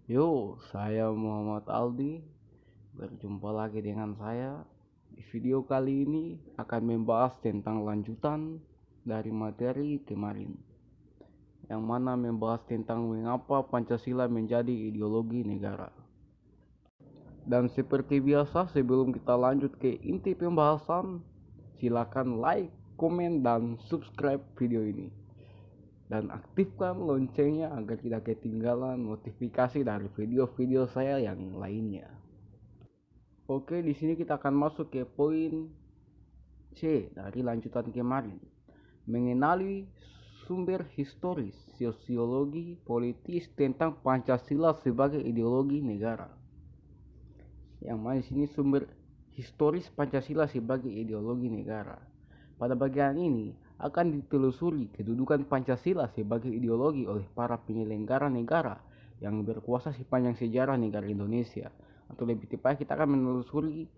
Yo, saya Muhammad Aldi. Berjumpa lagi dengan saya. Di video kali ini akan membahas tentang lanjutan dari materi kemarin, yang mana membahas tentang mengapa Pancasila menjadi ideologi negara. Dan seperti biasa, sebelum kita lanjut ke inti pembahasan, silakan like, komen, dan subscribe video ini. Dan aktifkan loncengnya agar tidak ketinggalan notifikasi dari video-video saya yang lainnya. Oke, di sini kita akan masuk ke poin C dari lanjutan kemarin. Mengenali sumber historis, sosiologi, politis tentang Pancasila sebagai ideologi negara. Yang mana di sini sumber historis Pancasila sebagai ideologi negara. Pada bagian ini akan ditelusuri kedudukan Pancasila sebagai ideologi oleh para penyelenggara negara yang berkuasa sepanjang sejarah negara Indonesia. Atau lebih tepatnya kita akan menelusuri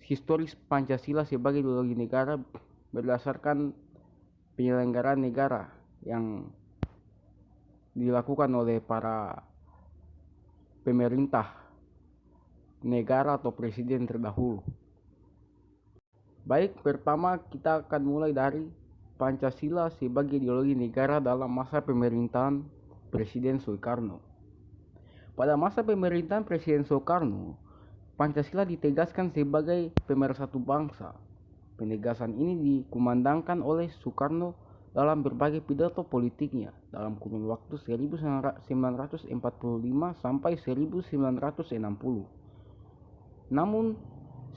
historis Pancasila sebagai ideologi negara berdasarkan penyelenggaraan negara yang dilakukan oleh para pemerintah negara atau presiden terdahulu. Baik, pertama kita akan mulai dari Pancasila sebagai ideologi negara dalam masa pemerintahan Presiden Soekarno. Pada masa pemerintahan Presiden Soekarno, Pancasila ditegaskan sebagai pemersatu bangsa. Penegasan ini dikumandangkan oleh Soekarno dalam berbagai pidato politiknya dalam kurun waktu 1945 sampai 1960. Namun,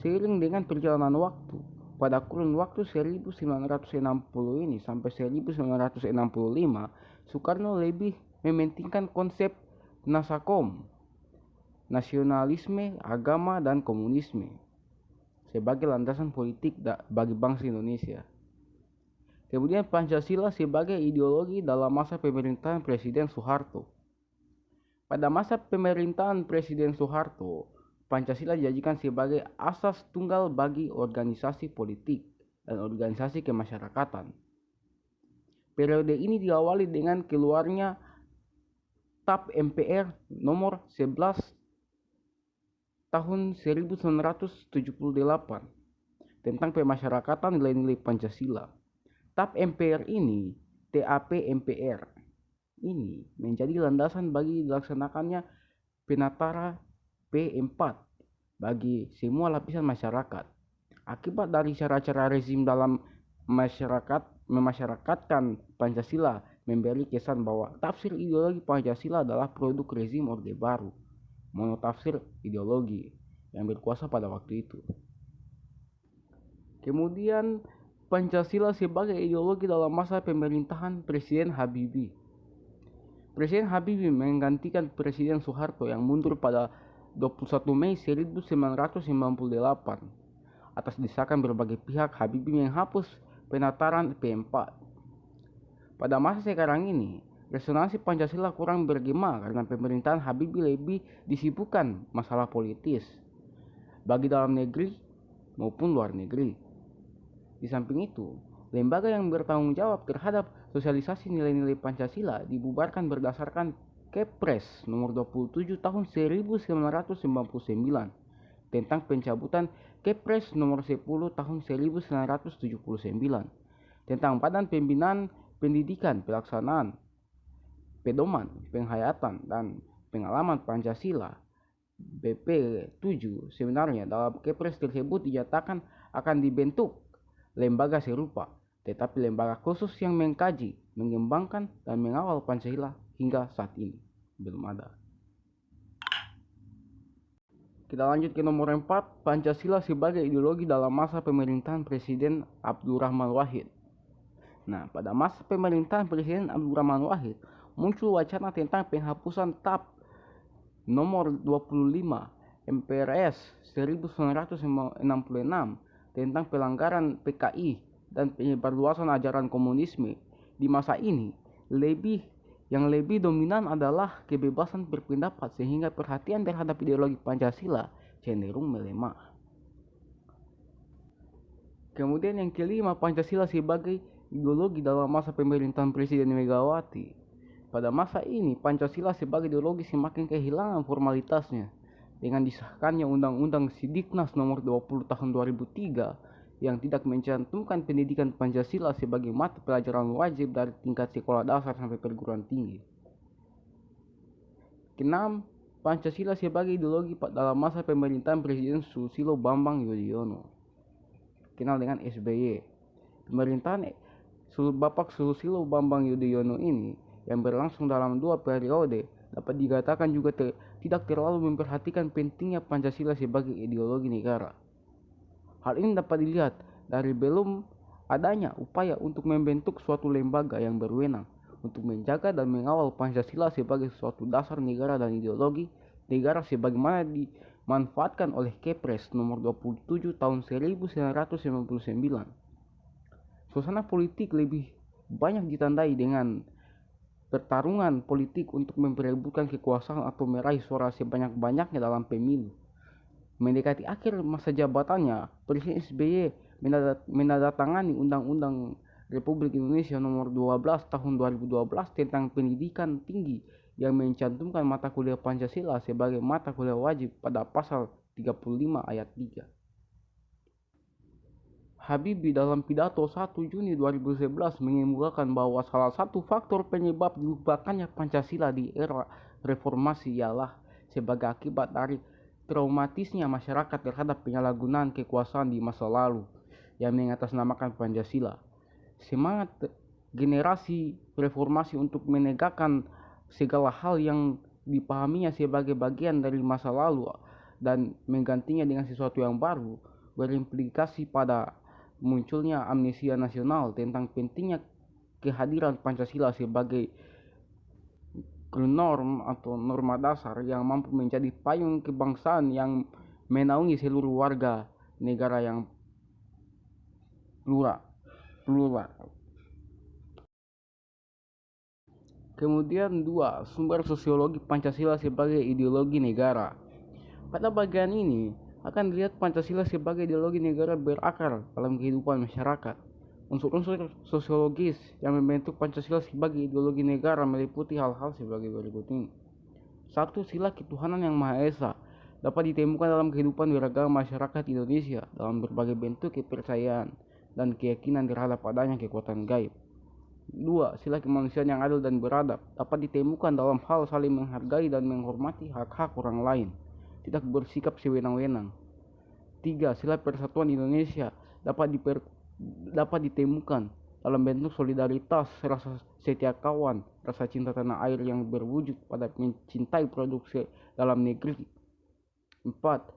seiring dengan perjalanan waktu, pada kurun waktu 1960 ini sampai 1965, Soekarno lebih mementingkan konsep Nasakom, nasionalisme, agama, dan komunisme sebagai landasan politik bagi bangsa Indonesia. Kemudian Pancasila sebagai ideologi dalam masa pemerintahan Presiden Soeharto. Pada masa pemerintahan Presiden Soeharto, Pancasila dijadikan sebagai asas tunggal bagi organisasi politik dan organisasi kemasyarakatan. Periode ini diawali dengan keluarnya TAP MPR nomor 11 tahun 1978 tentang pemasyarakatan nilai-nilai Pancasila. TAP MPR ini, TAP MPR ini menjadi landasan bagi dilaksanakannya penataran P4 bagi semua lapisan masyarakat. Akibat dari cara-cara rezim dalam memasyarakatkan Pancasila memberi kesan bahwa tafsir ideologi Pancasila adalah produk rezim Orde Baru, monotafsir ideologi yang berkuasa pada waktu itu. Kemudian Pancasila sebagai ideologi dalam masa pemerintahan Presiden Habibie. Presiden Habibie menggantikan Presiden Soeharto yang mundur pada 21 Mei 1998. Atas desakan berbagai pihak, Habibie menghapus penataran P4. Pada masa sekarang ini, resonansi Pancasila kurang bergema karena pemerintahan Habibie lebih disibukkan masalah politis, bagi dalam negeri maupun luar negeri. Di samping itu, lembaga yang bertanggung jawab terhadap sosialisasi nilai-nilai Pancasila dibubarkan berdasarkan Kepres nomor 27 tahun 1999 tentang pencabutan Kepres nomor 10 tahun 1979 tentang Badan Pembinaan Pendidikan Pelaksanaan Pedoman Penghayatan dan Pengalaman Pancasila BP 7. Sebenarnya dalam Kepres tersebut dinyatakan akan dibentuk lembaga serupa, tetapi lembaga khusus yang mengkaji, mengembangkan, dan mengawal Pancasila hingga saat ini belum ada. Kita lanjut ke nomor 4, Pancasila sebagai ideologi dalam masa pemerintahan Presiden Abdurrahman Wahid. Nah, pada masa pemerintahan Presiden Abdurrahman Wahid, muncul wacana tentang penghapusan TAP nomor 25 MPRS 1966 tentang pelanggaran PKI dan penyebarluasan ajaran komunisme. Di masa ini, yang lebih dominan adalah kebebasan berpendapat, sehingga perhatian terhadap ideologi Pancasila cenderung melemah. Kemudian yang kelima, Pancasila sebagai ideologi dalam masa pemerintahan Presiden Megawati. Pada masa ini, Pancasila sebagai ideologi semakin kehilangan formalitasnya dengan disahkannya Undang-Undang Sidiknas Nomor 20 Tahun 2003 yang tidak mencantumkan pendidikan Pancasila sebagai mata pelajaran wajib dari tingkat sekolah dasar sampai perguruan tinggi. Keenam, Pancasila sebagai ideologi dalam masa pemerintahan Presiden Susilo Bambang Yudhoyono, kenal dengan SBY. Pemerintahan Bapak Susilo Bambang Yudhoyono ini yang berlangsung dalam 2 periode dapat dikatakan juga tidak terlalu memperhatikan pentingnya Pancasila sebagai ideologi negara. Hal ini dapat dilihat dari belum adanya upaya untuk membentuk suatu lembaga yang berwenang untuk menjaga dan mengawal Pancasila sebagai suatu dasar negara dan ideologi negara sebagaimana dimanfaatkan oleh Kepres nomor 27 tahun 1999. Suasana politik lebih banyak ditandai dengan pertarungan politik untuk memperebutkan kekuasaan atau meraih suara sebanyak-banyaknya dalam pemilu. Mendekati akhir masa jabatannya, Presiden SBY menandatangani Undang-Undang Republik Indonesia Nomor 12 Tahun 2012 tentang pendidikan tinggi yang mencantumkan mata kuliah Pancasila sebagai mata kuliah wajib pada pasal 35 ayat 3. Habibie dalam pidato 1 Juni 2011 mengemukakan bahwa salah satu faktor penyebab dilupakannya Pancasila di era reformasi ialah sebagai akibat dari traumatisnya masyarakat terhadap penyalahgunaan kekuasaan di masa lalu yang mengatasnamakan Pancasila. Semangat generasi reformasi untuk menegakkan segala hal yang dipahaminya sebagai bagian dari masa lalu dan menggantinya dengan sesuatu yang baru berimplikasi pada munculnya amnesia nasional tentang pentingnya kehadiran Pancasila sebagai norm atau norma dasar yang mampu menjadi payung kebangsaan yang menaungi seluruh warga negara yang plural. Kemudian 2. Sumber sosiologi Pancasila sebagai ideologi negara. Pada bagian ini akan dilihat Pancasila sebagai ideologi negara berakar dalam kehidupan masyarakat. Unsur-unsur sosiologis yang membentuk Pancasila sebagai ideologi negara meliputi hal-hal sebagai berikut ini. 1. Sila ketuhanan yang Maha Esa dapat ditemukan dalam kehidupan beragama masyarakat Indonesia dalam berbagai bentuk kepercayaan dan keyakinan terhadap adanya kekuatan gaib. 2. Sila kemanusiaan yang adil dan beradab dapat ditemukan dalam hal saling menghargai dan menghormati hak-hak orang lain, tidak bersikap sewenang-wenang. 3. Sila persatuan Indonesia dapat ditemukan dalam bentuk solidaritas, rasa setia kawan, rasa cinta tanah air yang berwujud pada mencintai produksi dalam negeri. 4.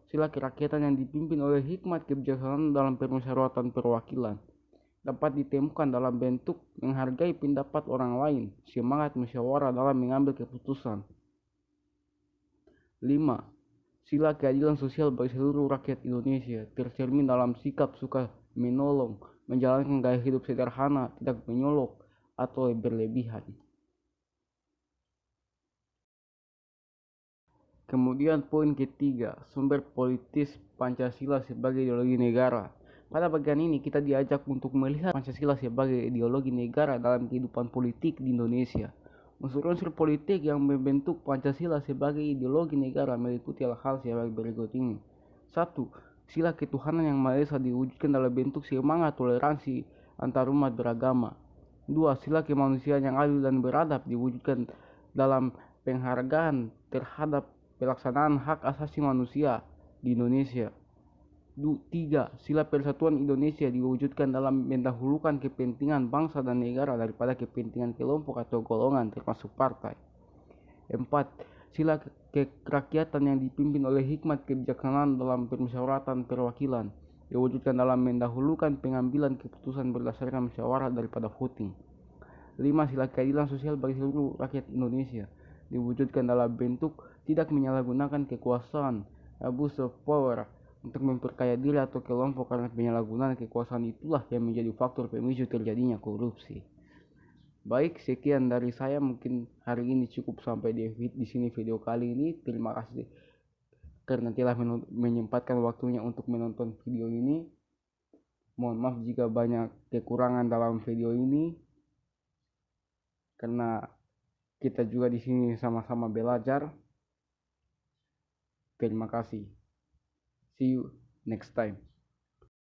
Sila kerakyatan yang dipimpin oleh hikmat kebijaksanaan dalam permusyawaratan perwakilan dapat ditemukan dalam bentuk menghargai pendapat orang lain, semangat musyawarah dalam mengambil keputusan. 5. Sila keadilan sosial bagi seluruh rakyat Indonesia tercermin dalam sikap suka menolong, menjalankan gaya hidup sederhana, tidak menyolok atau berlebihan. Kemudian poin ketiga, sumber politis Pancasila sebagai ideologi negara. Pada bagian ini kita diajak untuk melihat Pancasila sebagai ideologi negara dalam kehidupan politik di Indonesia. Unsur-unsur politik yang membentuk Pancasila sebagai ideologi negara meliputi hal-hal sebagai berikut ini. 1. Sila ketuhanan yang Maha Esa diwujudkan dalam bentuk semangat toleransi antarumat beragama. 2. Sila kemanusiaan yang adil dan beradab diwujudkan dalam penghargaan terhadap pelaksanaan hak asasi manusia di Indonesia. 3. Sila persatuan Indonesia diwujudkan dalam mendahulukan kepentingan bangsa dan negara daripada kepentingan kelompok atau golongan termasuk partai. 4. Sila kerakyatan yang dipimpin oleh hikmat kebijaksanaan dalam permusyawaratan perwakilan diwujudkan dalam mendahulukan pengambilan keputusan berdasarkan musyawarah daripada voting. 5. Sila keadilan sosial bagi seluruh rakyat Indonesia diwujudkan dalam bentuk tidak menyalahgunakan kekuasaan, abuse of power, untuk memperkaya diri atau kelompok karena penyalahgunaan kekuasaan itulah yang menjadi faktor pemicu terjadinya korupsi. Baik, sekian dari saya, mungkin hari ini cukup sampai di sini video kali ini. Terima kasih karena telah menyempatkan waktunya untuk menonton video ini. Mohon maaf jika banyak kekurangan dalam video ini karena Kita juga di sini sama-sama belajar. Terima kasih. See you next time.